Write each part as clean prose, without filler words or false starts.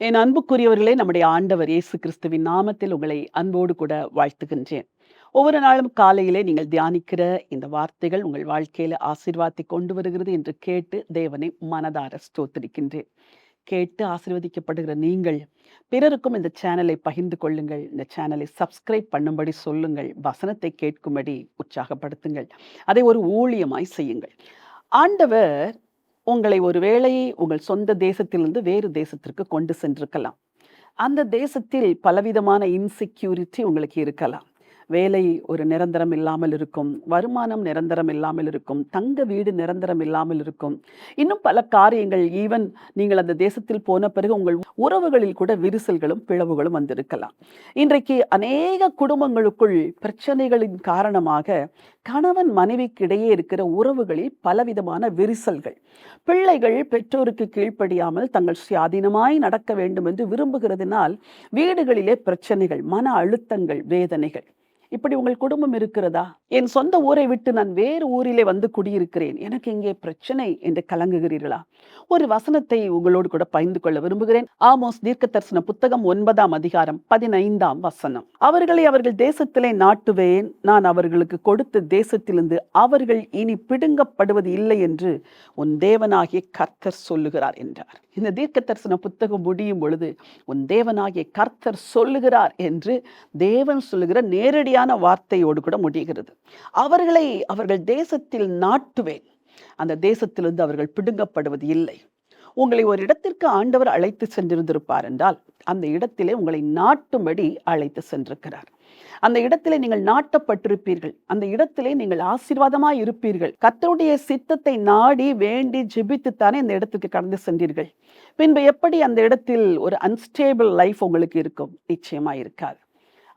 என் அன்புக்குரியவர்களே, நம்முடைய ஆண்டவர் இயேசு கிறிஸ்துவின் நாமத்தில் உங்களை அன்போடு கூட வாழ்த்துகின்றேன். ஒவ்வொரு நாளும் காலையிலே நீங்கள் தியானிக்கிற இந்த வார்த்தைகள் உங்கள் வாழ்க்கையில ஆசீர்வாதத்தை கொண்டு வருகிறது என்று கேட்டு தேவனை மனதார ஸ்தோத்திரிக்கின்றேன். கேட்டு ஆசீர்வதிக்கப்படுகிற நீங்கள் பிறருக்கும் இந்த சேனலை பகிர்ந்து கொள்ளுங்கள். இந்த சேனலை சப்ஸ்கிரைப் பண்ணும்படி சொல்லுங்கள். வசனத்தை கேட்கும்படி உற்சாகப்படுத்துங்கள். அதை ஒரு ஊழியமாய் செய்யுங்கள். ஆண்டவர் உங்களை ஒருவேளை உங்கள் சொந்த தேசத்திலிருந்து வேறு தேசத்திற்கு கொண்டு சென்றிருக்கலாம். அந்த தேசத்தில் பலவிதமான இன்செக்யூரிட்டி உங்களுக்கு இருக்கலாம். வேலை ஒரு நிரந்தரம் இல்லாமல் இருக்கும். வருமானம் நிரந்தரம் இல்லாமல் இருக்கும். தங்க வீடு நிரந்தரம் இல்லாமல் இருக்கும். இன்னும் பல காரியங்கள். ஈவன் நீங்கள் அந்த தேசத்தில் போன பிறகு உங்கள் உறவுகளில் கூட விரிசல்களும் பிளவுகளும் வந்திருக்கலாம். இன்றைக்கு அநேக குடும்பங்களுக்குள் பிரச்சனைகளின் காரணமாக கணவன் மனைவிக்கு இடையே இருக்கிற உறவுகளில் பலவிதமான விரிசல்கள். பிள்ளைகள் பெற்றோருக்கு கீழ்ப்படியாமல் தங்கள் சுயாதீனமாய் நடக்க வேண்டும் என்று விரும்புகிறதுனால் வீடுகளிலே பிரச்சனைகள், மன அழுத்தங்கள், வேதனைகள். இப்படி உங்கள் குடும்பம் இருக்கிறதா? என் சொந்த ஊரை விட்டு நான் வேறு ஊரிலே வந்து குடியிருக்கிறேன், எனக்கு இங்கே பிரச்சனை என்று கலங்குகிறீர்களா? ஒரு வசனத்தை உங்களோடு கூட பகிர்ந்து கொள்ள விரும்புகிறேன். ஆமோஸ் தீர்க்கதரிசன புத்தகம் 9ஆம் அதிகாரம் 15ஆம் வசனம். அவர்களை அவர்கள் தேசத்திலே நாட்டுவேன், நான் அவர்களுக்கு கொடுத்த தேசத்திலிருந்து அவர்கள் இனி பிடுங்கப்படுவது இல்லை என்று உன் தேவனாகிய கர்த்தர் சொல்லுகிறார் என்றார். இந்த தீர்க்கதரிசன புத்தகம் முடியும் பொழுது உன் தேவனாகிய கர்த்தர் சொல்லுகிறார் என்று தேவன் சொல்லுகிற நேரடியான வார்த்தையோடு கூட முடிகிறது. அவர்களை அவர்கள் தேசத்தில் நாட்டுவேன், அந்த தேசத்திலிருந்து அவர்கள் பிடுங்கப்படுவது இல்லை. உங்களை ஒரு இடத்திற்கு ஆண்டவர் அழைத்து சென்றிருந்திருப்பார் என்றால் அந்த இடத்திலே உங்களை நாட்டும்படி அழைத்து சென்றிருக்கிறார். அந்த இடத்திலே நீங்கள் நாட்டப்பட்டிருப்பீர்கள். அந்த இடத்திலே நீங்கள் ஆசீர்வாதமாய் இருப்பீர்கள். கர்த்தருடைய சித்தத்தை நாடி வேண்டி ஜெபித்துத்தானே அந்த இடத்துக்கு கடந்து சென்றீர்கள். பின்பு எப்படி அந்த இடத்தில் ஒரு அன்ஸ்டேபிள் லைஃப் உங்களுக்கு இருக்கும்? நிச்சயமா இருக்காது.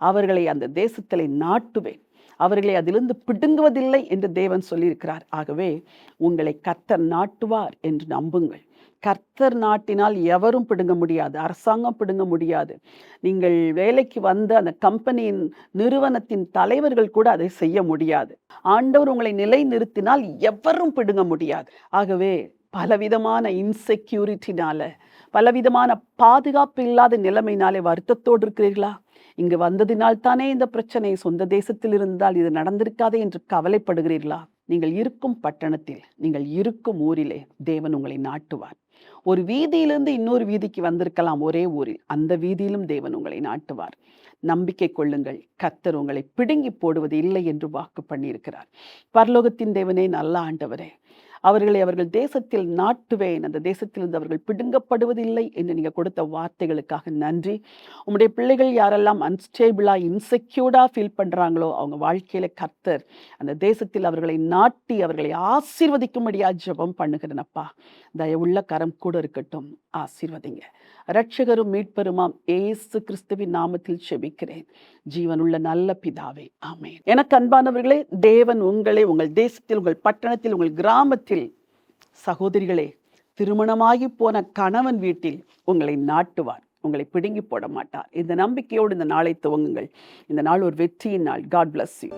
அவர்களை அந்த தேசத்திலே நாட்டுவேன், அவர்களை அதிலிருந்து பிடுங்குவதில்லை என்று தேவன் சொல்லியிருக்கிறார். ஆகவே உங்களை கர்த்தர் நாட்டுவார் என்று நம்புங்கள். கர்த்தர் நாட்டினால் எவரும் பிடுங்க முடியாது. அரசாங்கம் பிடுங்க முடியாது. நீங்கள் வேலைக்கு வந்த அந்த கம்பெனியின் நிறுவனத்தின் தலைவர்கள் கூட அதை செய்ய முடியாது. ஆண்டவர் உங்களை நிலை நிறுத்தினால் எவரும் பிடுங்க முடியாது. ஆகவே பலவிதமான இன்செக்யூரிட்டினால, பலவிதமான பாதுகாப்பு இல்லாத நிலைமையினாலே வருத்தத்தோடு இருக்கிறீர்களா? இங்கு வந்ததினால் தானே இந்த பிரச்சனை, சொந்த தேசத்தில் இருந்தால் இது நடந்திருக்காதே என்று கவலைப்படுகிறீர்களா? நீங்கள் இருக்கும் பட்டணத்தில், நீங்கள் இருக்கும் ஊரிலே தேவன் உங்களை நாட்டுவார். ஒரு வீதியிலிருந்து இன்னொரு வீதிக்கு வந்திருக்கலாம் ஒரே ஊரில், அந்த வீதியிலும் தேவன் உங்களை நாட்டுவார். நம்பிக்கை கொள்ளுங்கள். கர்த்தர் உங்களை பிடுங்கி போடுவது இல்லை என்று வாக்கு பண்ணியிருக்கிறார். பரலோகத்தின் தேவனே, நல்ல ஆண்டவரே, அவர்களை அவர்கள் தேசத்தில் நாட்டுவேன், அந்த தேசத்திலிருந்து அவர்கள் பிடுங்கப்படுவதில்லை என்று நீங்க கொடுத்த வார்த்தைகளுக்காக நன்றி. உங்களுடைய பிள்ளைகள் யாரெல்லாம் அன்ஸ்டேபிளா, இன்செக்யூர்டா ஃபீல் பண்றாங்களோ அவங்க வாழ்க்கையில கர்த்தர் அந்த தேசத்தில் அவர்களை நாட்டி அவர்களை ஆசீர்வதிக்கும்படியா ஜெபம் பண்ணுகிறேனப்பா. தயவுள்ள கரம் கூட இருக்கட்டும். ஆசீர்வதிங்க. இரட்சகரும் மீட்பெருமாம் இயேசு கிறிஸ்துவின் நாமத்தில் ஜெபிக்கிறேன் ஜீவனுள்ள நல்ல பிதாவே, ஆமென். எனக்கு அன்பானவர்களே, தேவன் உங்களை உங்கள் தேசத்தில், உங்கள் பட்டணத்தில், உங்கள் கிராமத்தில், சகோதரிகளே, திருமணமாகி போன கணவன் வீட்டில் உங்களை நாட்டுவார். உங்களை பிடுங்கி போட மாட்டார். இந்த நம்பிக்கையோடு இந்த நாளை துவங்குங்கள். இந்த நாள் ஒரு வெற்றியின் நாள். God bless you.